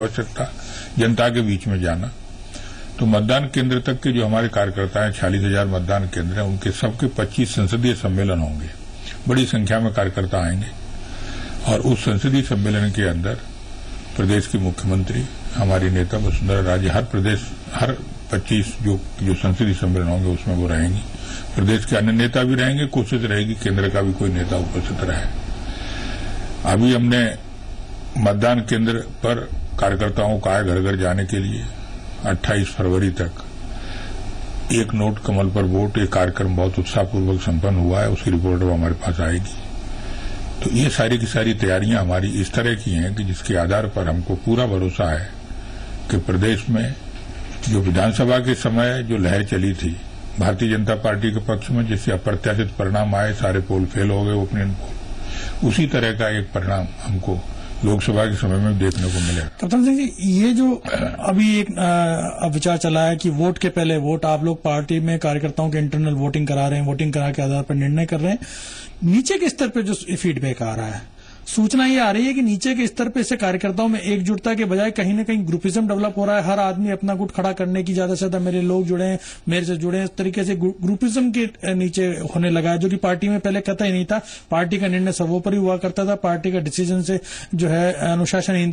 आवश्यकता जनता के बीच में जाना। तो मतदान केंद्र तक के जो हमारे कार्यकर्ता हैं, 46,000 मतदान केंद्र हैं, उनके सबके 25 संसदीय सम्मेलन होंगे। बड़ी संख्या में कार्यकर्ता आएंगे और उस संसदीय सम्मेलन के अंदर प्रदेश के मुख्यमंत्री, हमारी नेता वसुंधरा राजे, हर 25 जो संसदीय सम्मेलन होंगे उसमें वो रहेंगी। प्रदेश के अन्य नेता भी रहेंगे, कोशिश रहेगी केंद्र का भी कोई नेता उपस्थित रहे। अभी हमने मतदान केंद्र पर कार्यकर्ताओं को आए घर घर जाने के लिए 28 फरवरी तक एक नोट कमल पर वोट, एक कार्यक्रम बहुत उत्साहपूर्वक संपन्न हुआ है। उसकी रिपोर्ट अब हमारे पास आएगी। तो ये सारी की सारी तैयारियां हमारी इस तरह की हैं कि जिसके आधार पर हमको पूरा भरोसा है कि प्रदेश में जो विधानसभा के समय जो लहर चली थी भारतीय जनता पार्टी के पक्ष में, जिससे अप्रत्याशित परिणाम आए, सारे पोल फेल हो गए, ओपिनियन पोल, उसी तरह का एक परिणाम हमको लोकसभा के समय में देखने को मिलेगा। कप्तान सिंह जी, ये जो अभी एक विचार चला है कि वोट के पहले वोट, आप लोग पार्टी में कार्यकर्ताओं के इंटरनल वोटिंग करा रहे हैं, वोटिंग करा के आधार पर निर्णय कर रहे हैं। नीचे के स्तर पर जो फीडबैक आ रहा है, सूचना ये आ रही है कि नीचे के स्तर पे से कार्यकर्ताओं में एकजुटता के बजाय कहीं न कहीं ग्रुपिज्म डेवलप हो रहा है। हर आदमी अपना गुट खड़ा करने की, ज्यादा से ज्यादा मेरे लोग जुड़े हैं, मेरे से जुड़े हैं, इस तरीके से ग्रुपिज्म के नीचे होने लगा है, जो कि पार्टी में पहले कहता ही नहीं था। पार्टी का निर्णय सर्वोपरि हुआ करता था। पार्टी का डिसीजन से जो है अनुशासन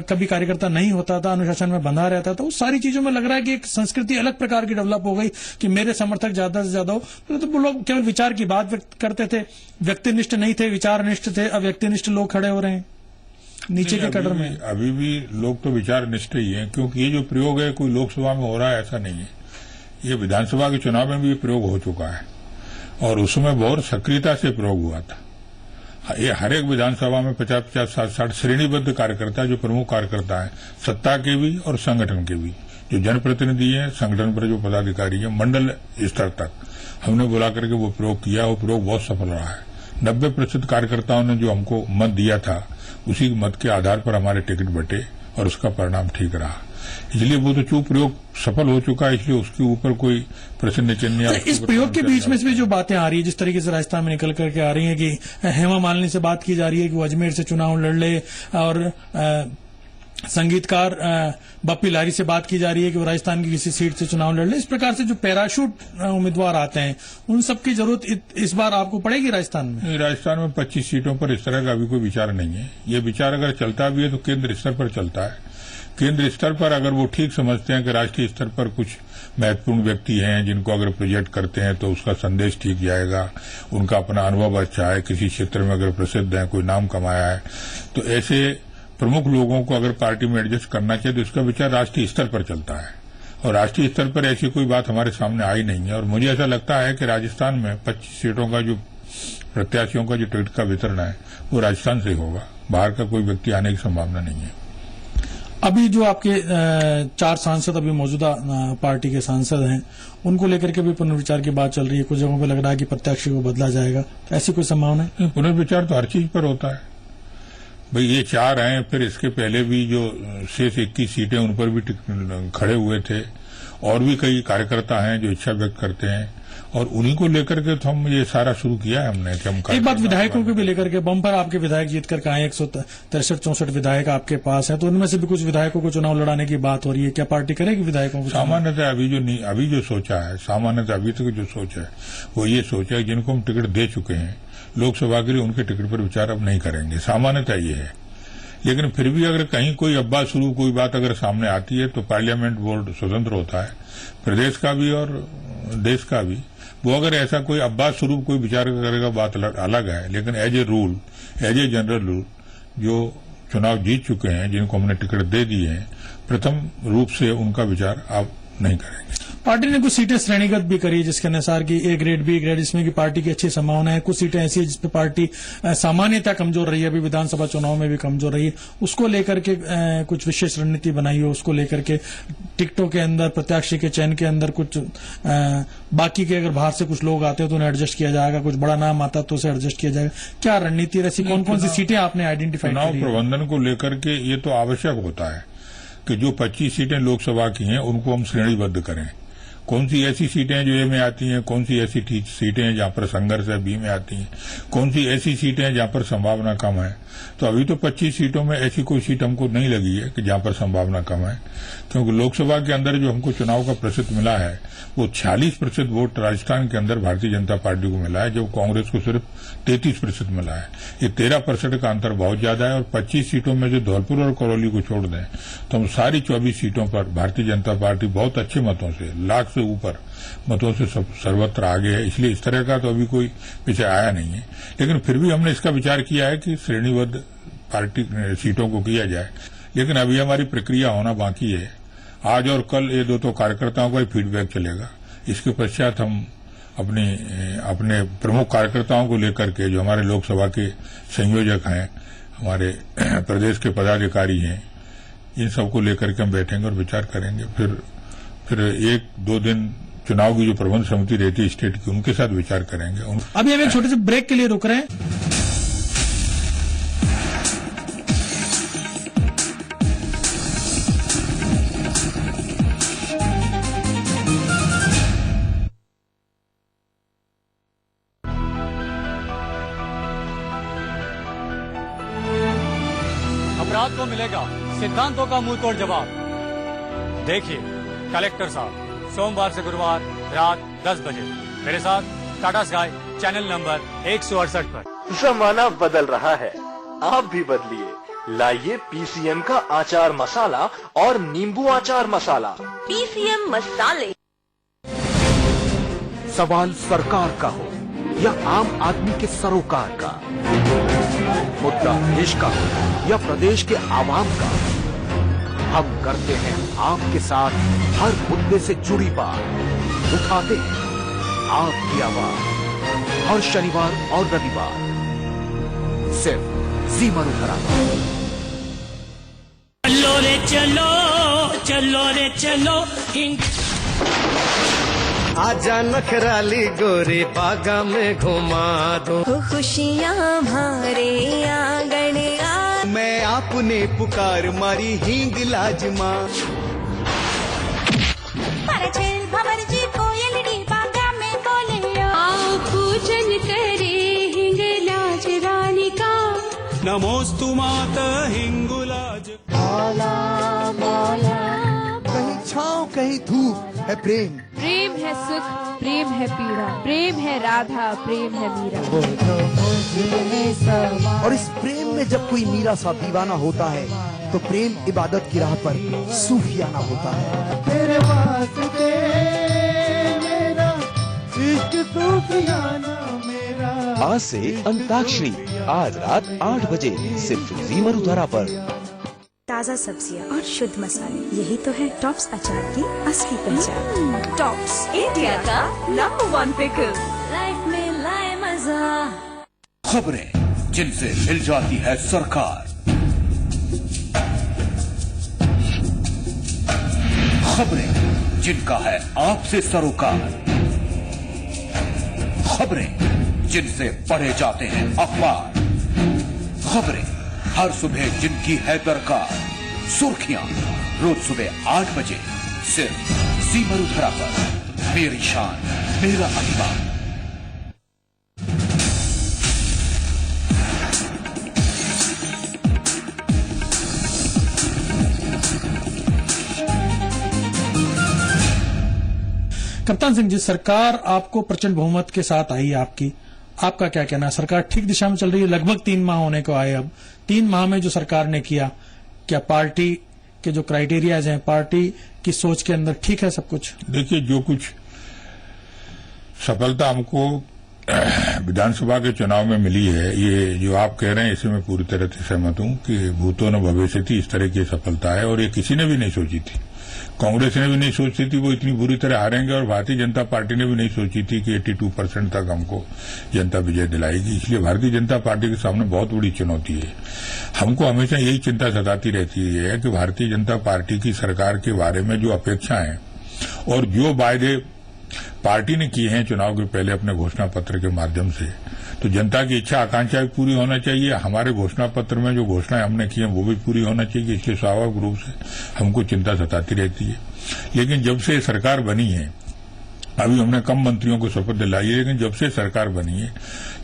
कभी कार्यकर्ता नहीं होता था, अनुशासन में बंधा रहता था। उस सारी चीजों में लग रहा है कि एक संस्कृति अलग प्रकार की डेवलप हो गई कि मेरे समर्थक ज्यादा से ज्यादा हो। तो वो लोग केवल विचार की बात व्यक्त करते थे, व्यक्तिनिष्ठ नहीं थे, विचारनिष्ठ थे। अब व्यक्तिनिष्ठ लोग खड़े हो रहे हैं नीचे के कदर में। अभी भी लोग तो विचारनिष्ठ ही हैं, क्योंकि ये जो प्रयोग है कोई लोकसभा में हो रहा है ऐसा नहीं है। ये विधानसभा के चुनाव में भी ये प्रयोग हो चुका है और उसमें बहुत सक्रियता से प्रयोग हुआ था। ये हर एक विधानसभा में 50-50, 60-60 श्रेणीबद्ध कार्यकर्ता, जो प्रमुख कार्यकर्ता हैं, सत्ता के भी और संगठन के भी, जो जनप्रतिनिधि हैं, संगठन पर जो पदाधिकारी हैं, मंडल स्तर तक हमने बुला करके वो प्रयोग किया। वो प्रयोग बहुत सफल रहा है। 90% कार्यकर्ताओं ने जो हमको मत दिया था, उसी मत के आधार पर हमारे टिकट बटे और उसका परिणाम ठीक रहा। इसलिए वो तो चूक प्रयोग सफल हो चुका है, इसलिए उसके ऊपर कोई प्रश्न चिन्ह नहीं। इस प्रयोग के बीच में जो बातें आ रही है, जिस तरीके से राजस्थान में निकल करके आ रही है कि हेमा मालिनी से बात की जा रही है कि वो अजमेर से चुनाव लड़ ले, और संगीतकार बप्पी लारी से बात की जा रही है कि वो राजस्थान की किसी सीट से चुनाव लड़ ले। इस प्रकार से जो पैराशूट उम्मीदवार आते हैं, उन सबकी जरूरत इस बार आपको पड़ेगी राजस्थान में? राजस्थान में 25 सीटों पर इस तरह का अभी कोई विचार नहीं है। ये विचार अगर चलता भी है तो केंद्र स्तर पर चलता है। केंद्र स्तर पर अगर वो ठीक समझते हैं कि राष्ट्रीय स्तर पर कुछ महत्वपूर्ण व्यक्ति हैं जिनको अगर प्रोजेक्ट करते हैं तो उसका संदेश ठीक जाएगा, उनका अपना अनुभव अच्छा है, किसी क्षेत्र में अगर प्रसिद्ध है, कोई नाम कमाया है, तो ऐसे प्रमुख लोगों को अगर पार्टी में एडजस्ट करना चाहिए तो इसका विचार राष्ट्रीय स्तर पर चलता है। और राष्ट्रीय स्तर पर ऐसी कोई बात हमारे सामने आई नहीं है। और मुझे ऐसा लगता है कि राजस्थान में 25 सीटों का जो प्रत्याशियों का जो टिकट का वितरण है वो राजस्थान से होगा। बाहर का कोई व्यक्ति आने की संभावना नहीं है। अभी जो आपके 4 सांसद अभी मौजूदा पार्टी के सांसद हैं, उनको लेकर के भी पुनर्विचार की बात चल रही है। कुछ जगहों पर लग रहा है कि प्रत्याशी को बदला जाएगा, तो ऐसी कोई संभावना है? पुनर्विचार तो हर चीज पर होता है भाई। ये 4 हैं, फिर इसके पहले भी जो शेष 21 सीटें उन पर भी खड़े हुए थे, और भी कई कार्यकर्ता हैं जो इच्छा व्यक्त करते हैं, और उन्हीं को लेकर के तो हम ये सारा शुरू किया है हमने कि हम एक बात विधायकों को भी लेकर के, बम्पर आपके विधायक जीत कर आए, 163-64 विधायक आपके पास है, तो उनमें से भी कुछ विधायकों को चुनाव लड़ाने की बात हो रही है। क्या पार्टी करेगी विधायकों को? सामान्यतः अभी जो सोचा है, सामान्यतः अभी तक जो सोच है वो ये सोचा है जिनको हम टिकट दे चुके हैं लोकसभा के लिए, उनके टिकट पर विचार अब नहीं करेंगे। सामान्यतः ये है। लेकिन फिर भी अगर कहीं कोई अब्बा शुरू कोई बात अगर सामने आती है तो पार्लियामेंट बोर्ड स्वतंत्र होता है, प्रदेश का भी और देश का भी। वो अगर ऐसा कोई अब्बा स्वरूप कोई विचार करेगा बात अलग है, लेकिन as a rule, as a general rule, जो चुनाव जीत चुके हैं, जिनको हमने टिकट दे दिए हैं, प्रथम रूप से उनका विचार आप नहीं करेंगे। पार्टी ने कुछ सीटें श्रेणीगत भी करी, जिसके अनुसार की A ग्रेड, B ग्रेड, इसमें की पार्टी की अच्छी संभावना है। कुछ सीटें ऐसी है जिसपे पार्टी सामान्यतः कमजोर रही है, अभी विधानसभा चुनाव में भी कमजोर रही है। उसको लेकर के कुछ विशेष रणनीति बनाई हो, उसको लेकर के टिकटों के अंदर, प्रत्याशी के चयन के अंदर कुछ बाकी के अगर बाहर से कुछ लोग आते हो तो उन्हें एडजस्ट किया जाएगा, कुछ बड़ा नाम आता तो उसे एडजस्ट किया जाएगा। क्या रणनीति, ऐसी कौन कौन सी सीटें आपने आइडेंटिफाई की? चुनाव प्रबंधन को लेकर के ये तो आवश्यक होता है कि जो 25 सीटें लोकसभा की हैं उनको हम श्रेणीबद्ध करें, कौन सी ऐसी सीटें हैं जो ए में आती हैं, कौन सी ऐसी सीटें हैं जहां पर संघर्ष है, बी में आती हैं, कौन सी ऐसी सीटें हैं जहां पर संभावना कम है। तो अभी तो 25 सीटों में ऐसी कोई सीट हमको नहीं लगी है कि जहां पर संभावना कम है, क्योंकि लोकसभा के अंदर जो हमको चुनाव का प्रतिशत मिला है वो 46% वोट राजस्थान के अंदर भारतीय जनता पार्टी को मिला है, जब कांग्रेस को सिर्फ 33% मिला है। ये 13% का अंतर बहुत ज्यादा है। और 25 सीटों में जो धौलपुर और करौली को छोड़ दें तो हम सारी 24 सीटों पर भारतीय जनता पार्टी बहुत अच्छे मतों से, लाख से ऊपर मतों से सर्वत्र आगे है। इसलिए इस तरह का तो अभी कोई पीछे आया नहीं है, लेकिन फिर भी हमने इसका विचार किया है कि श्रेणीबद्ध पार्टी सीटों को किया जाए। लेकिन अभी हमारी प्रक्रिया होना बाकी है। आज और कल ये दो तो कार्यकर्ताओं का ही फीडबैक चलेगा। इसके पश्चात हम अपने प्रमुख कार्यकर्ताओं को लेकर के, जो हमारे लोकसभा के संयोजक हैं, हमारे प्रदेश के पदाधिकारी हैं, इन सबको लेकर के हम बैठेंगे और विचार करेंगे। फिर 1-2 दिन चुनाव की जो प्रबंध समिति रहती है स्टेट की, उनके साथ विचार करेंगे। अभी हम एक छोटे से ब्रेक के लिए रुक रहे हैं। अपराध को मिलेगा सिद्धांतों का मुंह तोड़ जवाब। देखिए कलेक्टर साहब, सोमवार से गुरुवार रात 10 बजे मेरे साथ टाटा स्काई चैनल नंबर 168 पर। जमाना बदल रहा है, आप भी बदलिए। लाइए पीसीएम का अचार मसाला और नींबू अचार मसाला। पीसीएम मसाले। सवाल सरकार का हो या आम आदमी के सरोकार का, मुद्दा देश का हो या प्रदेश के आवाम का, हम करते हैं आपके साथ हर मुद्दे से जुड़ी बात। उठाते हैं आपकी आवाज हर शनिवार और रविवार सिर्फ जी मरुधरा। चलो रे चलो, चलो रे चलो। आजा नखराली गोरी बागा में घुमा दो, खुशियाँ भरे आंगन आ। मैं आपने पुकार मारी हींग लाजमा। परछेल भंवरजी कोयलड़ी बागा में बोले आओ, पूजन करे हिंग लाज रानी का। नमोस्तु माता हिंगुलाज। कहीं छाँव कहीं धूप है प्रेम। प्रेम है सुख, प्रेम है पीड़ा, प्रेम है राधा, प्रेम है मीरा। और इस प्रेम में जब कोई मीरा सा दीवाना होता है तो प्रेम इबादत की राह पर सूफियाना होता है। तेरे वास्ते मेरा इश्क सूफियाना मेरा। आज से अंताक्षरी, आज रात 8 बजे सिर्फ जी मरुधरा पर। ताज़ा सब्जियां और शुद्ध मसाले, यही तो है टॉप्स अचार की असली पहचान। टॉप्स, इंडिया का नंबर 1 पिकल। लाइफ में लाए मजा। खबरें जिनसे मिल जाती है सरकार, खबरें जिनका है आपसे सरोकार, खबरें जिनसे पढ़े जाते हैं अखबार, खबरें हर सुबह जिनकी है दरकार, सुर्खियां रोज सुबह 8 बजे सिर्फ जी मरुधरा पर। मेरी शान मेरा अभिमान। कप्तान सिंह जी, सरकार आपको प्रचंड बहुमत के साथ आई है आपका क्या कहना है? सरकार ठीक दिशा में चल रही है? लगभग 3 माह होने को आए। अब 3 माह में जो सरकार ने किया, क्या पार्टी के जो क्राइटेरियाज हैं, पार्टी की सोच के अंदर ठीक है सब कुछ? देखिए, जो कुछ सफलता हमको विधानसभा के चुनाव में मिली है, ये जो आप कह रहे हैं इससे मैं पूरी तरह से सहमत हूं कि भूतों न भविष्यति इस तरह की सफलता है, और ये किसी ने भी नहीं सोची थी। कांग्रेस ने भी नहीं सोची थी वो इतनी बुरी तरह हारेंगे, और भारतीय जनता पार्टी ने भी नहीं सोची थी कि 82% तक हमको जनता विजय दिलाएगी। इसलिए भारतीय जनता पार्टी के सामने बहुत बड़ी चुनौती है। हमको हमेशा यही चिंता सताती रहती है कि भारतीय जनता पार्टी की सरकार के बारे में जो अपेक्षाएं और जो वायदे पार्टी ने किए हैं चुनाव के पहले अपने घोषणा पत्र के माध्यम से, तो जनता की इच्छा आकांक्षा भी पूरी होना चाहिए। हमारे घोषणा पत्र में जो घोषणाएं हमने की हैं वो भी पूरी होना चाहिए। इसलिए स्वाभाविक रूप से हमको चिंता सताती रहती है। लेकिन जब से सरकार बनी है अभी हमने कम मंत्रियों को शपथ दिलाई है, लेकिन जब से सरकार बनी है,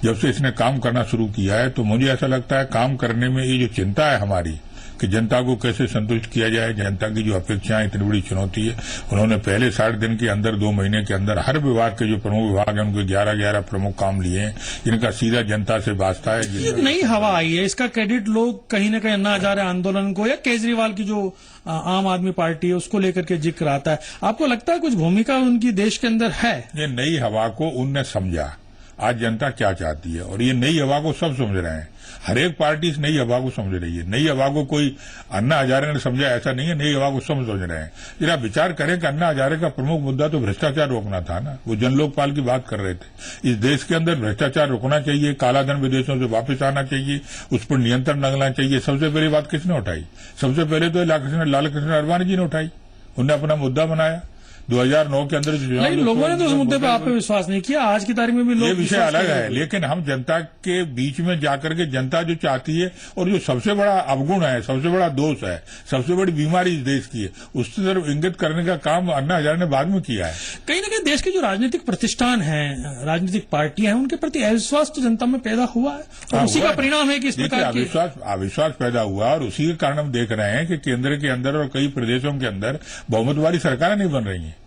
जब से इसने काम करना शुरू किया है, तो मुझे ऐसा लगता है काम करने में ये जो चिंता है हमारी कि जनता को कैसे संतुष्ट किया जाए, जनता की जो अपेक्षाएं, इतनी बड़ी चुनौती है। उन्होंने पहले 60 दिन के अंदर, 2 महीने के अंदर हर विभाग के जो प्रमुख विभाग हैं उनके 11 प्रमुख काम लिए हैं, जिनका सीधा जनता से वास्ता है। एक नई हवा आई है, इसका क्रेडिट लोग कहीं न कहीं अन्ना हजारे आंदोलन को या केजरीवाल की जो आम आदमी पार्टी है उसको लेकर के जिक्र आता है। आपको लगता है कुछ भूमिका उनकी देश के अंदर है? ये नई हवा को उनने समझा, आज जनता क्या चाहती है, और ये नई हवा को सब समझ रहे हैं। हर एक पार्टी इस नई हवा को समझ रही है। नई हवा को कोई अन्ना हजारे ने समझा ऐसा नहीं है, नई हवा को समझ रहे हैं। जरा विचार करें कि अन्ना हजारे का प्रमुख मुद्दा तो भ्रष्टाचार रोकना था ना, वो जन लोकपाल की बात कर रहे थे। इस देश के अंदर भ्रष्टाचार रोकना चाहिए, कालाधन विदेशों से वापस आना चाहिए, उस पर नियंत्रण लगना चाहिए। सबसे पहली बात किसने उठाई? सबसे पहले तो लाल कृष्ण आडवाणी जी ने उठाई, उन्हें अपना मुद्दा बनाया। 2009 के अंदर नहीं, लोगों ने तो उस मुद्दे पर आप पे विश्वास नहीं किया। आज की तारीख में भी लोग ये विषय अलग है, लेकिन हम जनता के बीच में जाकर के जनता जो चाहती है, और जो सबसे बड़ा अवगुण है, सबसे बड़ा दोष है, सबसे बड़ी बीमारी इस देश की है, उसकी तरफ इंगित करने का काम अन्ना हजारे ने बाद में किया है। कहीं न कहीं देश के जो राजनीतिक प्रतिष्ठान हैं, राजनीतिक पार्टियां हैं, उनके प्रति अविश्वास तो जनता में पैदा हुआ है, और उसी का परिणाम है कि इस प्रकार की अविश्वास पैदा हुआ। और उसी के कारण हम देख रहे हैं कि केंद्र के अंदर और कई प्रदेशों के अंदर बहुमत वाली सरकारें नहीं बन रही हैं।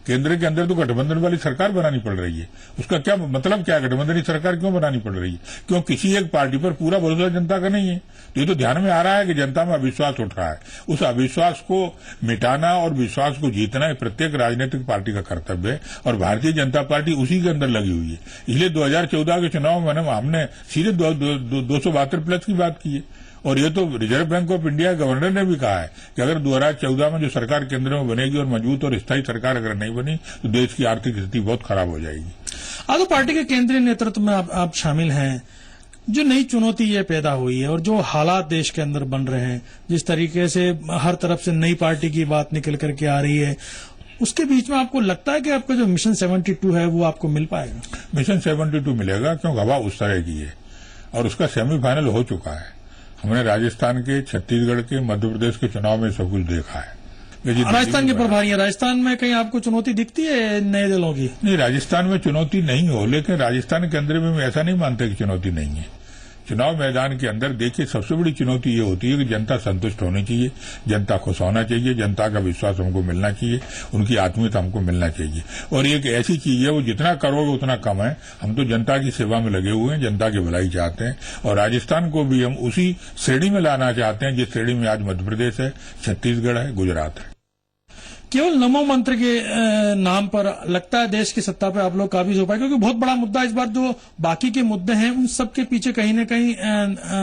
केंद्र के अंदर तो गठबंधन वाली सरकार बनानी पड़ रही है। उसका क्या मतलब, क्या गठबंधन सरकार क्यों बनानी पड़ रही है? क्यों किसी एक पार्टी पर पूरा भरोसा जनता का नहीं है। तो ये तो ध्यान में आ रहा है कि जनता में अविश्वास उठ रहा है। उस अविश्वास को मिटाना और विश्वास को जीतना प्रत्येक राजनीतिक पार्टी का कर्तव्य है, और भारतीय जनता पार्टी उसी के अंदर लगी हुई है। इसलिए 2014 के चुनाव में हमने सीधे 272 प्लस की बात की है। और ये तो reserve bank of India governor ने भी कहा है कि अगर 2014 में जो सरकार केंद्र में बनेगी और मजबूत और स्थायी सरकार अगर नहीं बनी तो देश की आर्थिक स्थिति बहुत खराब हो जाएगी। आज पार्टी के केंद्रीय नेतृत्व में आप शामिल हैं। जो नई चुनौती ये पैदा हुई है और जो हालात देश के अंदर बन रहे हैं, जिस तरीके से हर तरफ से नई पार्टी की बात निकल करके आ रही है, उसके बीच में आपको लगता है कि आपका जो मिशन 72 है वो आपको मिल पाएगा? मिशन 72 मिलेगा, क्योंकि हवा उस तरह की है और उसका सेमीफाइनल हो चुका है। हमने राजस्थान के, छत्तीसगढ़ के, मध्य प्रदेश के चुनाव में सब कुछ देखा है। राजस्थान के प्रभारी है, राजस्थान में कहीं आपको चुनौती दिखती है नए दलों की? नहीं, राजस्थान में चुनौती नहीं हो, लेकिन राजस्थान के अंदर में ऐसा नहीं मानते कि चुनौती नहीं है। चुनाव मैदान के अंदर देखिए, सबसे बड़ी चुनौती ये होती है कि जनता संतुष्ट होनी चाहिए, जनता खुश होना चाहिए, जनता का विश्वास हमको मिलना चाहिए, उनकी आत्मीयता हमको मिलना चाहिए। और एक ऐसी चीज है, वो जितना करोगे उतना कम है। हम तो जनता की सेवा में लगे हुए हैं, जनता की भलाई चाहते हैं, और राजस्थान को भी हम उसी श्रेणी में लाना चाहते हैं जिस श्रेणी में आज मध्य प्रदेश है, छत्तीसगढ़ है, गुजरात है। केवल नमो मंत्र के नाम पर लगता है देश की सत्ता पे आप लोग काबिज हो पाए? क्योंकि बहुत बड़ा मुद्दा इस बार जो बाकी के मुद्दे हैं उन सब के पीछे कहीं न कहीं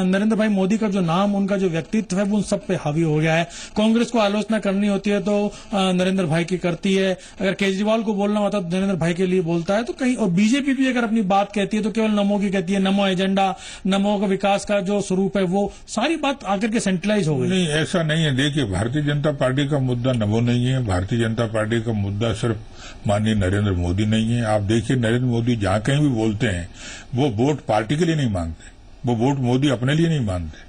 नरेंद्र भाई मोदी का जो नाम, उनका जो व्यक्तित्व है वो उन सब पे हावी हो गया है। कांग्रेस को आलोचना करनी होती है तो नरेंद्र भाई की करती है, अगर केजरीवाल को बोलना होता है तो नरेंद्र भाई के लिए बोलता है, तो कहीं और बीजेपी भी अगर अपनी बात कहती है तो केवल नमो की कहती है। नमो एजेंडा, नमो का विकास का जो स्वरूप है वो सारी बात आकर के सेंट्रलाइज हो गई। नहीं, ऐसा नहीं है। देखिए, भारतीय जनता पार्टी का मुद्दा नमो नहीं है, भारतीय जनता पार्टी का मुद्दा सिर्फ माननीय नरेंद्र मोदी नहीं है। आप देखिए, नरेंद्र मोदी जहां कहीं भी बोलते हैं वो वोट पार्टी के लिए नहीं मांगते, वो वोट मोदी अपने लिए नहीं मांगते,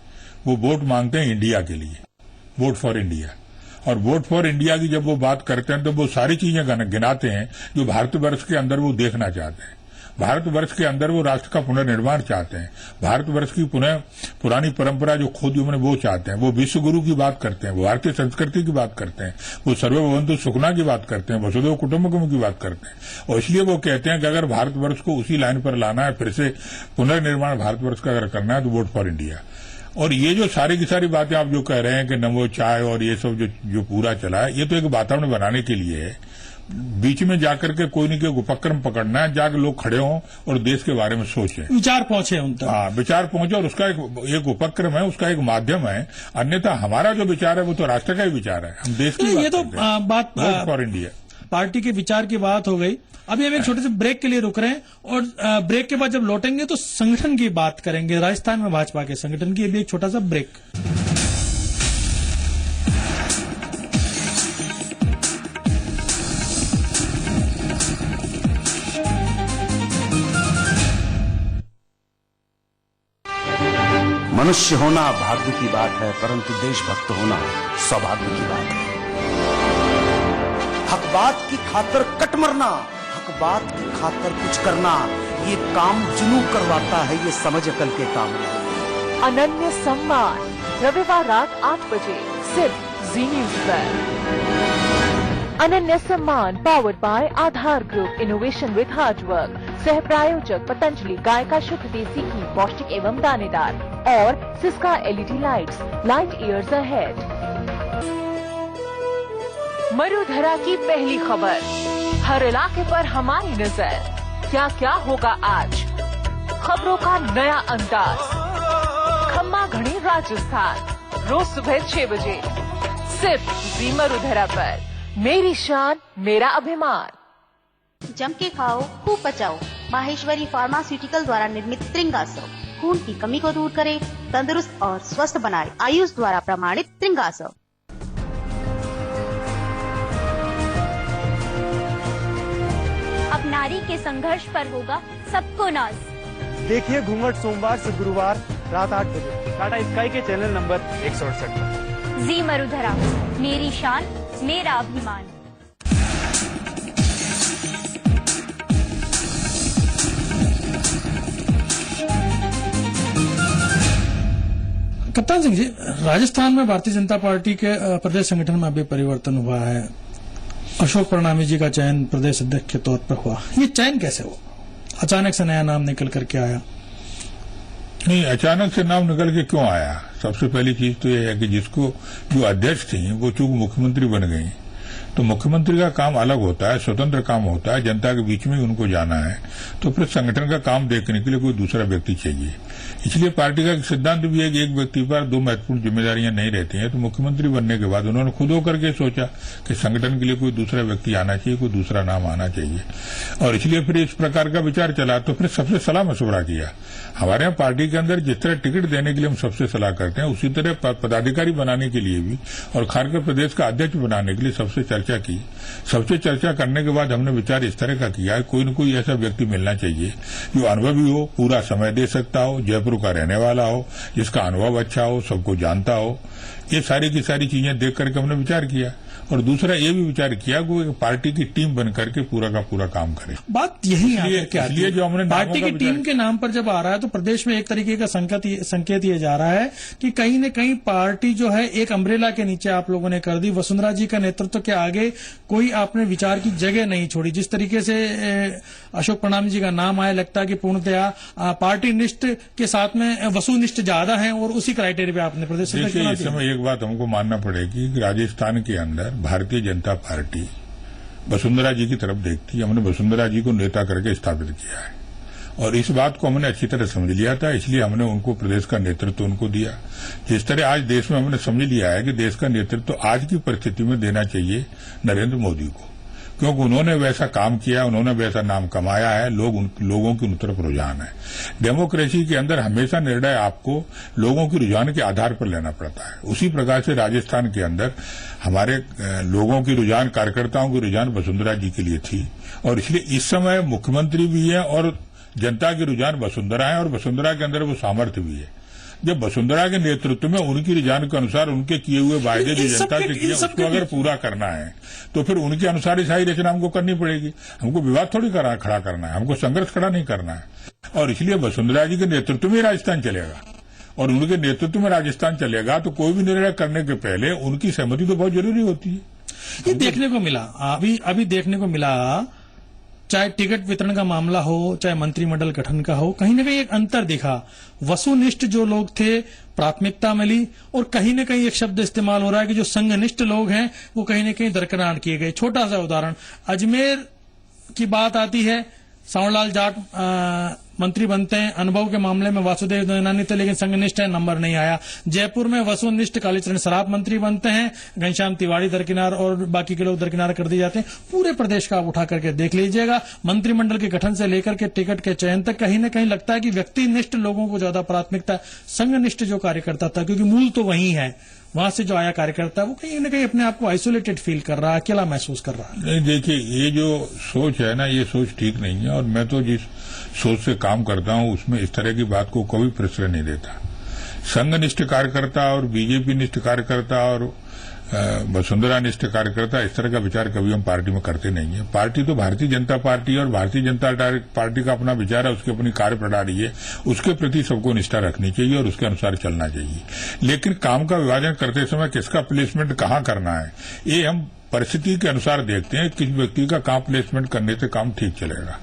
वो वोट मांगते हैं इंडिया के लिए, वोट फॉर इंडिया। और वोट फॉर इंडिया की जब वो बात करते हैं तो वो सारी चीजें गिनाते हैं जो भारतवर्ष के अंदर वो देखना चाहते हैं। भारतवर्ष के अंदर वो राष्ट्र का पुनर्निर्माण चाहते हैं, भारतवर्ष की पुरानी परंपरा जो खोदी उन्होंने वो चाहते हैं, वो विश्व गुरु की बात करते हैं, वो भारतीय संस्कृति की बात करते हैं, वो सर्वभवन्तु सुखना की बात करते हैं, वसुधैव कुटुम्बकम की बात करते हैं। और इसलिए वो कहते हैं कि अगर भारतवर्ष को उसी लाइन पर लाना है, फिर से पुनर्निर्माण भारतवर्ष का अगर करना है तो वोट फॉर इंडिया। और ये जो सारी की सारी बातें आप जो कह रहे हैं कि नमो चाय और ये सब जो पूरा चला है, ये तो एक वातावरण बनाने के लिए है। बीच में जाकर के कोई न कोई उपक्रम पकड़ना है, जाकर लोग खड़े हों और देश के बारे में सोचें, विचार पहुंचे उन तक। हाँ, विचार पहुंचे, और उसका एक उपक्रम है, उसका एक माध्यम है। अन्यथा हमारा जो विचार है वो तो राष्ट्र का ही विचार है, हम देश की ये तो बात फॉर इंडिया पार्टी के विचार की बात हो गई। अभी हम एक छोटे से ब्रेक के लिए रुक रहे हैं, और ब्रेक के बाद जब लौटेंगे तो संगठन की बात करेंगे, राजस्थान में भाजपा के संगठन की। अभी एक छोटा सा ब्रेक। मनुष्य होना भाग्य की बात है, परंतु देशभक्त होना सौभाग्य की बात है। हक बात की खातर कट मरना बात खाकर कुछ करना, ये काम जुनू करवाता है, ये समझ अकल के काम नहीं। अनन्य सम्मान रविवार रात 8 बजे सिर्फ जी न्यूज पर। अनन्य सम्मान powered by Aadhaar group, innovation with hard work, सह प्रायोजक पतंजलि गाय का शुद्ध देसी घी, पौष्टिक एवं दानेदार, और Syska LED lights, light years ahead. Marudhara की पहली खबर, हर इलाके पर हमारी नजर, क्या क्या होगा आज, खबरों का नया अंदाज, खम्मा घड़ी राजस्थान, रोज सुबह 6 बजे सिर्फ जी मरुधरा पर। मेरी शान मेरा अभिमान। जम के खाओ, खूब पचाओ। माहेश्वरी फार्मास्यूटिकल द्वारा निर्मित त्रिंगासव खून की कमी को दूर करे, तंदुरुस्त और स्वस्थ बनाए। आयुष द्वारा प्रमाणित त्रिंगासव। अब नारी के संघर्ष पर होगा सबको नाज। देखिए घूंघट सोमवार से गुरुवार रात 8 बजे टाटा स्काई के चैनल नंबर 168 पर। जी मरुधरा, मेरी शान मेरा अभिमान। कप्तान सिंह जी, राजस्थान में भारतीय जनता पार्टी के प्रदेश संगठन में अभी परिवर्तन हुआ है। अशोक परनामी जी का चयन प्रदेश अध्यक्ष के तौर पर हुआ। ये चयन कैसे हुआ? अचानक से नया नाम निकल करके आया? नहीं, अचानक से नाम निकल के क्यों आया? सबसे पहली चीज तो यह है कि जिसको जो अध्यक्ष थी वो चूंकि मुख्यमंत्री बन गई, तो मुख्यमंत्री का काम अलग होता है, स्वतंत्र काम होता है, जनता के बीच में उनको जाना है, तो फिर संगठन का काम देखने के लिए कोई दूसरा व्यक्ति चाहिए। इसलिए पार्टी का सिद्धांत भी है कि एक व्यक्ति पर 2 महत्वपूर्ण जिम्मेदारियां नहीं रहती हैं। तो मुख्यमंत्री बनने के बाद उन्होंने खुद होकर के सोचा कि संगठन के लिए कोई दूसरा व्यक्ति आना चाहिए, कोई दूसरा नाम आना चाहिए, और इसलिए फिर इस प्रकार का विचार चला। तो फिर सबसे सलाह मशवरा किया। हमारे यहाँ पार्टी के अंदर जिस तरह टिकट देने के लिए हम सबसे सलाह करते हैं, उसी तरह पदाधिकारी बनाने के लिए भी और खासकर प्रदेश का अध्यक्ष बनाने के लिए सबसे चर्चा की। सबसे चर्चा करने के बाद हमने विचार इस तरह का किया, कोई न कोई ऐसा व्यक्ति मिलना चाहिए जो अनुभवी हो, पूरा समय दे सकता हो, जयपुर का रहने वाला हो, जिसका अनुभव अच्छा हो, सबको जानता हो। ये सारी की सारी चीजें देख करके हमने विचार किया। और दूसरा ये भी विचार किया कि वो पार्टी की टीम बन करके पूरा का पूरा काम करे। बात यही है जो हमने पार्टी की टीम के नाम पर जब आ रहा है तो प्रदेश में एक तरीके का संकेत ये जा रहा है कि कहीं न कहीं पार्टी जो है एक अम्ब्रेला के नीचे आप लोगों ने कर दी। वसुंधरा जी का नेतृत्व के आगे कोई आपने विचार की जगह नहीं छोड़ी। जिस तरीके से अशोक परनामी जी का नाम आया, लगता है कि पूर्णतया पार्टी निष्ठ के साथ में वसुनिष्ठ ज्यादा है और उसी क्राइटेरिया पे आपने प्रदेश देखिए, इस समय एक बात हमको मानना पड़ेगी कि राजस्थान के अंदर भारतीय जनता पार्टी वसुंधरा जी की तरफ देखती है। हमने वसुंधरा जी को नेता करके स्थापित किया है और इस बात को हमने अच्छी तरह समझ लिया था, इसलिए हमने उनको प्रदेश का नेतृत्व उनको दिया। जिस तरह आज देश में हमने समझ लिया है कि देश का नेतृत्व आज की परिस्थिति में देना चाहिए नरेंद्र मोदी को, क्योंकि उन्होंने वैसा काम किया, उन्होंने वैसा नाम कमाया है, लोगों की उन तरफ रुझान है। डेमोक्रेसी के अंदर हमेशा निर्णय आपको लोगों के रुझान के आधार पर लेना पड़ता है। उसी प्रकार से राजस्थान के अंदर हमारे लोगों की रुझान, कार्यकर्ताओं की रुझान वसुंधरा जी के लिए थी और इसलिए इस समय मुख्यमंत्री भी है और जनता की रुझान वसुंधरा है और वसुंधरा के अंदर वो सामर्थ्य भी है। जब वसुंधरा के नेतृत्व में उनकी रुझान के अनुसार उनके किए हुए वायदे जो जनता से किए उसको अगर पूरा करना है तो फिर उनके अनुसार ही सारी रचना हमको करनी पड़ेगी। हमको विवाद थोड़ी खड़ा करना है, हमको संघर्ष खड़ा नहीं करना है। और इसलिए वसुंधरा जी के नेतृत्व में राजस्थान चलेगा और उनके नेतृत्व में राजस्थान चलेगा तो कोई भी निर्णय करने के पहले उनकी सहमति तो बहुत जरूरी होती है। ये देखने को मिला, अभी देखने को मिला, चाहे टिकट वितरण का मामला हो, चाहे मंत्रिमंडल गठन का हो, कहीं न कहीं एक अंतर दिखा। वसुनिष्ठ जो लोग थे प्राथमिकता मिली और कहीं न कहीं एक शब्द इस्तेमाल हो रहा है कि जो संघनिष्ठ लोग हैं वो कहीं न कहीं दरकिनार किए गए। छोटा सा उदाहरण, अजमेर की बात आती है, सावरलाल जाट मंत्री बनते हैं, अनुभव के मामले में वासुदेव देवनानी थे लेकिन संघनिष्ठ है, नंबर नहीं आया। जयपुर में वसुनिष्ठ कालीचरण सराफ मंत्री बनते हैं, घनश्याम तिवारी दरकिनार और बाकी के लोग दरकिनार कर दिए जाते हैं। पूरे प्रदेश का आप उठा करके देख लीजिएगा, मंत्रिमंडल के गठन से लेकर के टिकट के चयन तक कहीं न कहीं लगता है कि व्यक्तिनिष्ठ लोगों को ज्यादा प्राथमिकता, संघनिष्ठ जो कार्यकर्ता था, क्योंकि मूल तो वही है, वहां से जो आया कार्यकर्ता वो कहीं न कहीं अपने आप को आइसोलेटेड फील कर रहा है, अकेला महसूस कर रहा है। नहीं, देखिए, ये जो सोच है ना, ये सोच ठीक नहीं है और मैं तो जिस सोच से काम करता हूं उसमें इस तरह की बात को कभी प्रश्रय नहीं देता। संघनिष्ठ कार्यकर्ता और बीजेपी निष्ठ कार्यकर्ता और वसुंधरा निष्ठ कार्यकर्ता, इस तरह का विचार कभी हम पार्टी में करते नहीं है। पार्टी तो भारतीय जनता पार्टी है और भारतीय जनता पार्टी का अपना विचार है, उसकी अपनी कार्य प्रणाली है, उसके प्रति सबको निष्ठा रखनी चाहिए और उसके अनुसार चलना चाहिए। लेकिन काम का विभाजन करते समय किसका प्लेसमेंट कहाँ करना है, ये हम परिस्थिति के अनुसार देखते हैं। किस व्यक्ति का कहाँ प्लेसमेंट करने से काम ठीक चलेगा।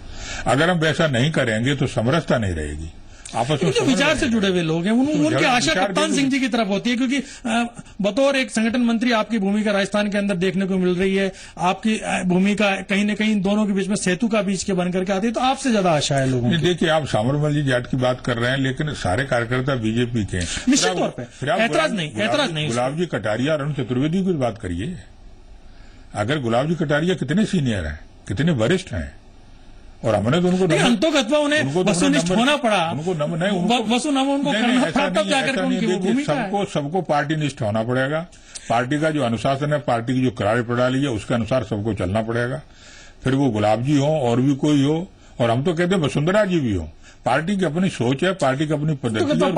अगर हम वैसा नहीं करेंगे तो समरसता नहीं रहेगी आपस में। जो विचार से जुड़े हुए लोग हैं उनकी आशा कप्तान सिंह जी की तरफ होती है, क्योंकि बतौर एक संगठन मंत्री आपकी भूमिका राजस्थान के अंदर देखने को मिल रही है। आपकी भूमिका कहीं न कहीं दोनों के बीच में सेतु का बीच के बनकर के आती है, तो आपसे ज्यादा आशा है लोगों की। देखिए, आप सामरमल जी जाट की बात कर रहे हैं, लेकिन सारे कार्यकर्ता बीजेपी के हैं निश्चित तौर पर। ऐतराज नहीं। गुलाब जी कटारिया और अरुण चतुर्वेदी की बात करिए। अगर गुलाब जी कटारिया कितने सीनियर हैं, कितने वरिष्ठ हैं, और हमने तो उनको अंतोगत्वा उन्हें वसुनिष्ठ होना पड़ा। उनको करना पड़ा, तब जाकर उनकी वो भूमिका है। सबको पार्टी निष्ठ होना पड़ेगा। पार्टी का जो अनुशासन है, पार्टी की जो कार्य प्रणाली है, उसके अनुसार सबको चलना पड़ेगा। फिर वो गुलाब जी हो और भी कोई हो, और हम तो कहते हैं वसुंधरा जी भी हो। पार्टी की अपनी सोच है, पार्टी की अपनी पद्धति है,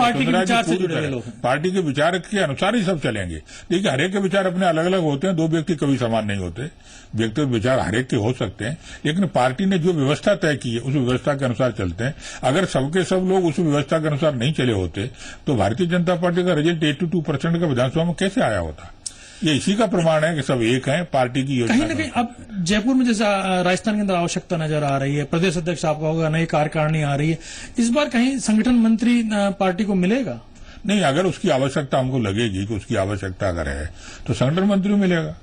पार्टी के विचार के अनुसार ही सब चलेंगे। देखिए, हरेक के विचार अपने अलग अलग होते हैं, दो व्यक्ति कभी समान नहीं होते। व्यक्तिगत विचार हरेक के हो सकते हैं, लेकिन पार्टी ने जो व्यवस्था तय की है उस व्यवस्था के अनुसार चलते हैं। अगर सबके सब लोग उस व्यवस्था के अनुसार नहीं चले होते तो भारतीय जनता पार्टी का रिजल्ट 82% का विधानसभा में कैसे आया होता। ये इसी का प्रमाण है कि सब एक हैं, पार्टी की योजना। कहीं न कहीं अब जयपुर में जैसा राजस्थान के अंदर आवश्यकता नजर आ रही है, प्रदेश अध्यक्ष आपका होगा, नई कार्यकारिणी आ रही है, इस बार कहीं संगठन मंत्री पार्टी को मिलेगा? नहीं, अगर उसकी आवश्यकता हमको लगेगी कि उसकी आवश्यकता अगर है तो संगठन मंत्री मिलेगा,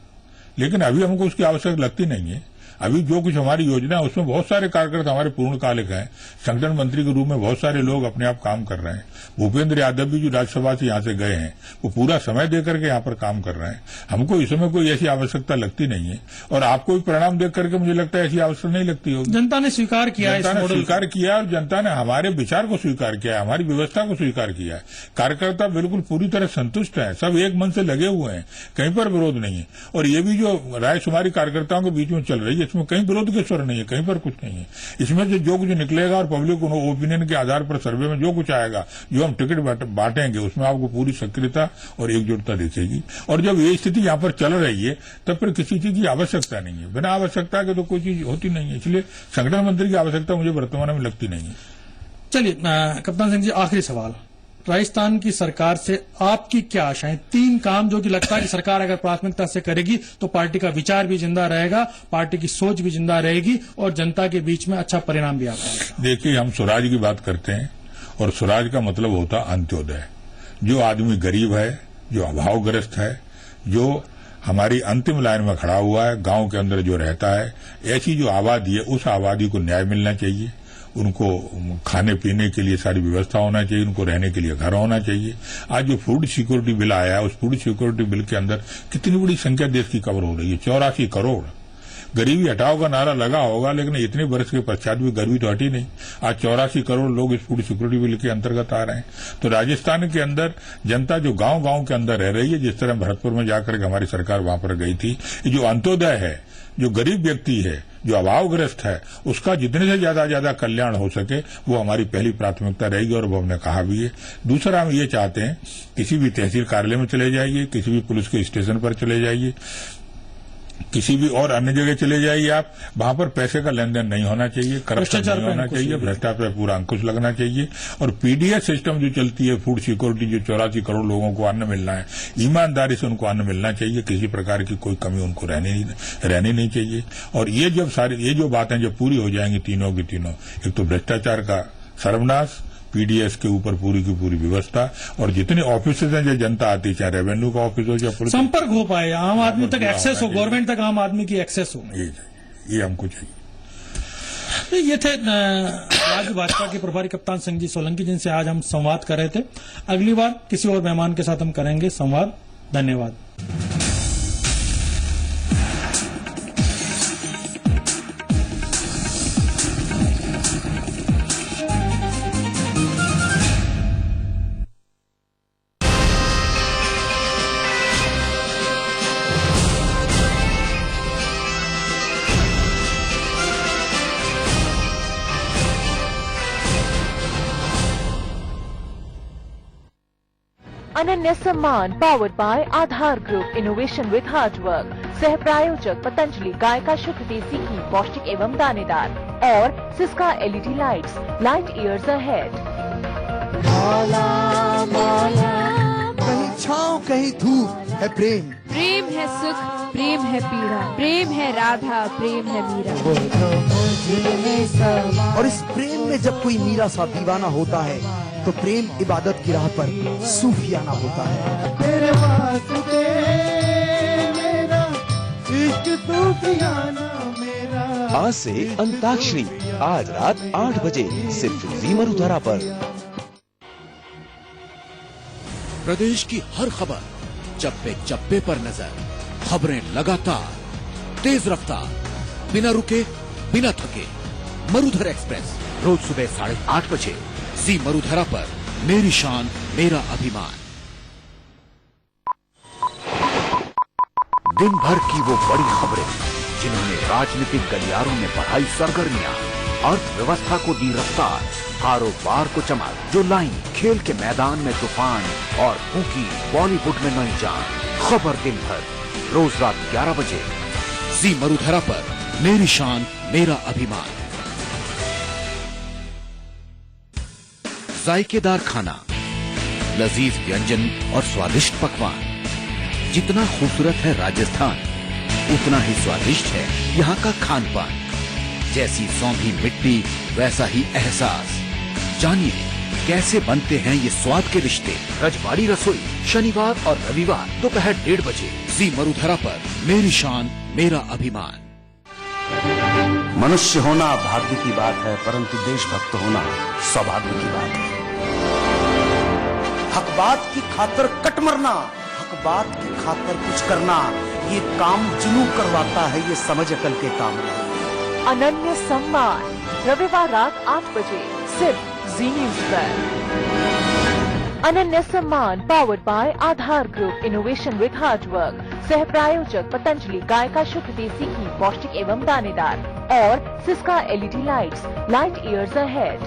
लेकिन अभी हमको उसकी आवश्यकता लगती नहीं है। अभी जो कुछ हमारी योजना है उसमें बहुत सारे कार्यकर्ता हमारे पूर्णकालिक हैं। संगठन मंत्री के रूप में बहुत सारे लोग अपने आप काम कर रहे हैं। भूपेंद्र यादव भी जो राज्यसभा से यहाँ से गए हैं, वो पूरा समय देकर के यहाँ पर काम कर रहे हैं। हमको इस समय कोई ऐसी आवश्यकता लगती नहीं है, और आपको भी परिणाम देख करके मुझे लगता है ऐसी आवश्यकता नहीं लगती होगी। जनता ने स्वीकार किया, जनता ने स्वीकार किया, और जनता ने हमारे विचार को स्वीकार किया है, हमारी व्यवस्था को स्वीकार किया है। कार्यकर्ता बिल्कुल पूरी तरह संतुष्ट है, सब एक मन से लगे हुए हैं, कहीं पर विरोध नहीं है। और ये भी जो रायशुमारी कार्यकर्ताओं के बीच में चल रही है, इसमें कहीं विरोध के स्वर नहीं है, कहीं पर कुछ नहीं है। इसमें जो कुछ निकलेगा और पब्लिक ओपिनियन के आधार पर सर्वे में जो कुछ आएगा, जो हम टिकट बांटेंगे, उसमें आपको पूरी सक्रियता और एकजुटता दिखेगी। और जब ये स्थिति यहाँ पर चल रही है तब फिर किसी चीज की आवश्यकता नहीं है। बिना आवश्यकता के तो कोई चीज होती नहीं है, इसलिए संगठन मंत्री की आवश्यकता मुझे वर्तमान में लगती नहीं है। चलिए कप्तान सिंह जी, आखिरी सवाल, राजस्थान की सरकार से आपकी क्या आशाएं? 3 काम जो कि लगता है कि सरकार अगर प्राथमिकता से करेगी तो पार्टी का विचार भी जिंदा रहेगा, पार्टी की सोच भी जिंदा रहेगी और जनता के बीच में अच्छा परिणाम भी आता है। देखिए, हम स्वराज की बात करते हैं और स्वराज का मतलब होता अंत्योदय। जो आदमी गरीब है, जो अभावग्रस्त है, जो हमारी अंतिम लाइन में खड़ा हुआ है, गांव के अंदर जो रहता है, ऐसी जो आबादी है, उस आबादी को न्याय मिलना चाहिए। उनको खाने पीने के लिए सारी व्यवस्था होना चाहिए, उनको रहने के लिए घर होना चाहिए। आज जो फूड सिक्योरिटी बिल आया है, उस फूड सिक्योरिटी बिल के अंदर कितनी बड़ी संख्या देश की कवर हो रही है, 84 करोड़। गरीबी हटाओ का नारा लगा होगा, लेकिन इतने वर्ष के पश्चात भी गरीबी तो हटी नहीं। आज 84 करोड़ लोग इस फूड सिक्योरिटी बिल के अंतर्गत आ रहे हैं। तो राजस्थान के अंदर जनता जो गांव गांव के अंदर रह रही है, जिस तरह भरतपुर में जाकर के हमारी सरकार वहां पर गई थी, जो अंत्योदय है, जो गरीब व्यक्ति है, जो अभावग्रस्त है, उसका जितने से ज्यादा कल्याण हो सके वो हमारी पहली प्राथमिकता रहेगी, और वो हमने कहा भी है। दूसरा, हम ये चाहते हैं किसी भी तहसील कार्यालय में चले जाइए, किसी भी पुलिस के स्टेशन पर चले जाइए, किसी भी और अन्य जगह चले जाइए आप, वहां पर पैसे का लेन देन नहीं होना चाहिए, करप्शन नहीं होना चाहिए, भ्रष्टाचार पर पूरा अंकुश लगना चाहिए। और पीडीएस सिस्टम जो चलती है, फूड सिक्योरिटी, जो 84 करोड़ लोगों को अन्न मिलना है, ईमानदारी से उनको अन्न मिलना चाहिए, किसी प्रकार की कोई कमी उनको रहनी नहीं चाहिए। और ये जो बातें जब पूरी हो जाएंगी तीनों की तीनों, एक तो भ्रष्टाचार का सर्वनाश, पीडीएस के ऊपर पूरी की पूरी व्यवस्था, और जितने ऑफिस हैं जो जनता आती, चाहे रेवेन्यू का ऑफिस हो, चाहे पुलिस, संपर्क हो पाए, आम आदमी तक एक्सेस हो, गवर्नमेंट तक आम आदमी की एक्सेस हो, ये हमको चाहिए। तो ये थे राज्य भाजपा के प्रभारी कप्तान सिंह जी सोलंकी, जिनसे आज हम संवाद कर रहे थे। अगली बार किसी और मेहमान के साथ हम करेंगे संवाद। धन्यवाद। अनन्य सम्मान powered by Aadhaar group, innovation with hard work. सह प्रायोजक पतंजलि गाय का शुद्ध देसी घी, पौष्टिक एवं दानेदार। और Syska LED lights, light years ahead. कहीं छाँव कहीं धूप है प्रेम। प्रेम है सुख, प्रेम है पीड़ा, प्रेम है राधा, प्रेम है मीरा। और इस प्रेम में जब कोई मीरा सा दीवाना होता है तो प्रेम इबादत की राह पर सूफियाना होता है। तेरे वास्ते मेरा इश्क सूफियाना मेरा। आज से अंताक्षरी, आज रात 8 बजे सिर्फ जी मरुधरा पर। प्रदेश की हर खबर, चप्पे चप्पे पर नजर, खबरें लगातार, तेज रफ्तार, बिना रुके बिना थके। मरुधर एक्सप्रेस रोज सुबह 8:30 बजे जी मरुधरा पर। मेरी शान मेरा अभिमान। दिन भर की वो बड़ी खबरें जिन्होंने राजनीतिक गलियारों में बढ़ाई सरगर्मियां, अर्थव्यवस्था को दी रफ्तार, कारोबार को चमक, जो लाई खेल के मैदान में तूफान और फूकी बॉलीवुड में नई जान। खबर दिन भर रोज रात 11 बजे जी मरुधरा पर। मेरी शान मेरा अभिमान। जायकेदार खाना, लजीज व्यंजन और स्वादिष्ट पकवान। जितना खूबसूरत है राजस्थान, उतना ही स्वादिष्ट है यहाँ का खान पान। जैसी सौंधी मिट्टी वैसा ही एहसास। जानिए कैसे बनते हैं ये स्वाद के रिश्ते। रजवाड़ी रसोई, शनिवार और रविवार दोपहर 1:30 बजे जी मरुधरा पर। मेरी शान मेरा अभिमान। मनुष्य होना भाग्य की बात है, परंतु देशभक्त होना सौभाग्य की बात है। हक बात की खातर कट मरना, हक बात की खातर कुछ करना, ये काम जुनू करवाता है, ये समझ अकल के काम नहीं। अनन्य सम्मान रविवार रात 8 बजे सिर्फ जी न्यूज पर। अनन्य सम्मान powered by Aadhaar group, innovation with hard work. सह प्रायोजक पतंजलि गाय का शुद्ध देसी घी, पौष्टिक एवं दानेदार। और Syska LED lights, light years ahead.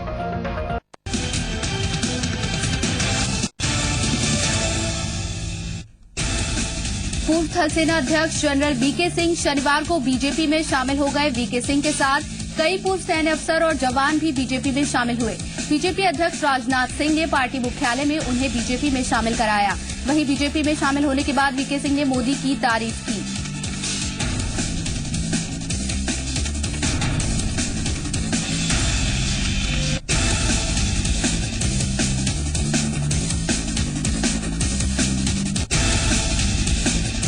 पूर्व थल सेना अध्यक्ष जनरल वीके सिंह शनिवार को बीजेपी में शामिल हो गए। वीके सिंह के साथ कई पूर्व सैन्य अफसर और जवान भी बीजेपी में शामिल हुए। बीजेपी अध्यक्ष राजनाथ सिंह ने पार्टी मुख्यालय में उन्हें बीजेपी में शामिल कराया। वहीं बीजेपी में शामिल होने के बाद वीके सिंह ने मोदी की तारीफ की।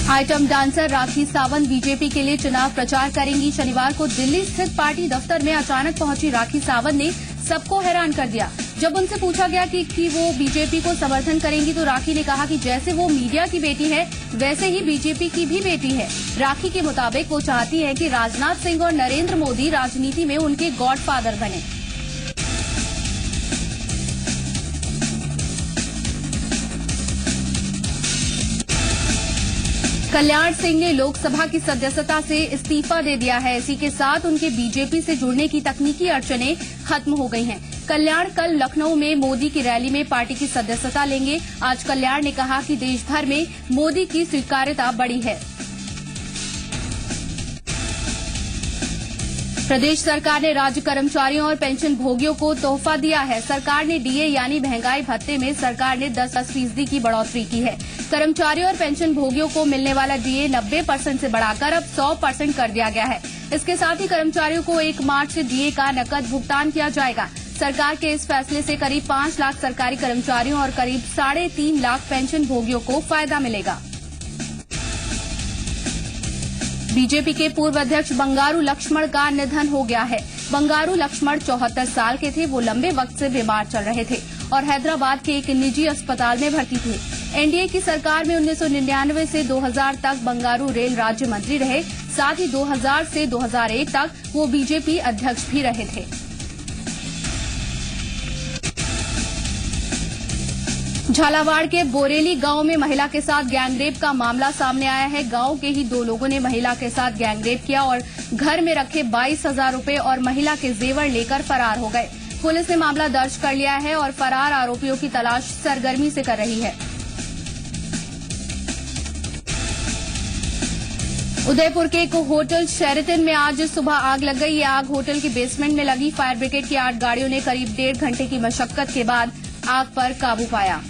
Item dancer Rakhi Sawant BJP के लिए चुनाव प्रचार करेंगी। शनिवार को दिल्ली स्थित पार्टी दफ्तर में अचानक पहुंची राखी सावंत ने सबको हैरान कर दिया। जब उनसे पूछा गया कि वो बीजेपी को समर्थन करेंगी तो राखी ने कहा कि जैसे वो मीडिया की बेटी है वैसे ही बीजेपी की भी बेटी है। राखी के मुताबिक वो चाहती है कि राजनाथ सिंह और नरेंद्र मोदी राजनीति में उनके गॉडफादर बने। कल्याण सिंह ने लोकसभा की सदस्यता से इस्तीफा दे दिया है। इसी के साथ उनके बीजेपी से जुड़ने की तकनीकी अड़चनें खत्म हो गई हैं। कल्याण कल लखनऊ में मोदी की रैली में पार्टी की सदस्यता लेंगे। आज कल्याण ने कहा कि देश भर में मोदी की स्वीकार्यता बढ़ी है। प्रदेश सरकार ने राज्य कर्मचारियों और पेंशन भोगियों को तोहफा दिया है। सरकार ने डीए यानी महंगाई भत्ते में सरकार ने 10% की बढ़ोतरी की है। कर्मचारियों और पेंशन भोगियों को मिलने वाला डीए 90% से बढ़ाकर अब 100% कर दिया गया है। इसके साथ ही कर्मचारियों को 1 मार्च से डीए का नकद भुगतान किया जाएगा। सरकार के इस फैसले से करीब 5 लाख सरकारी कर्मचारियों और करीब 3.5 लाख पेंशन भोगियों को फायदा मिलेगा। बीजेपी के पूर्व अध्यक्ष बंगारू लक्ष्मण का निधन हो गया है। बंगारू लक्ष्मण 74 साल के थे। वो लंबे वक्त से बीमार चल रहे थे और हैदराबाद के एक निजी अस्पताल में भर्ती थे। एनडीए की सरकार में 1999 से 2000 तक बंगारू रेल राज्य मंत्री रहे। साथ ही 2000 से 2001 तक वो बीजेपी अध्यक्ष भी रहे थे। झालावाड़ के बोरेली गांव में महिला के साथ गैंगरेप का मामला सामने आया है। गांव के ही 2 लोगों ने महिला के साथ गैंगरेप किया और घर में रखे 22,000 रुपए और महिला के जेवर लेकर फरार हो गए। पुलिस ने मामला दर्ज कर लिया है और फरार आरोपियों की तलाश सरगर्मी से कर रही है। उदयपुर के एक होटल शेरेटन में आज सुबह आग लग गई। ये आग होटल की बेसमेंट में लगी। फायर ब्रिगेड की 8 गाड़ियों ने करीब 1.5 घंटे की मशक्कत के बाद आग पर काबू पाया।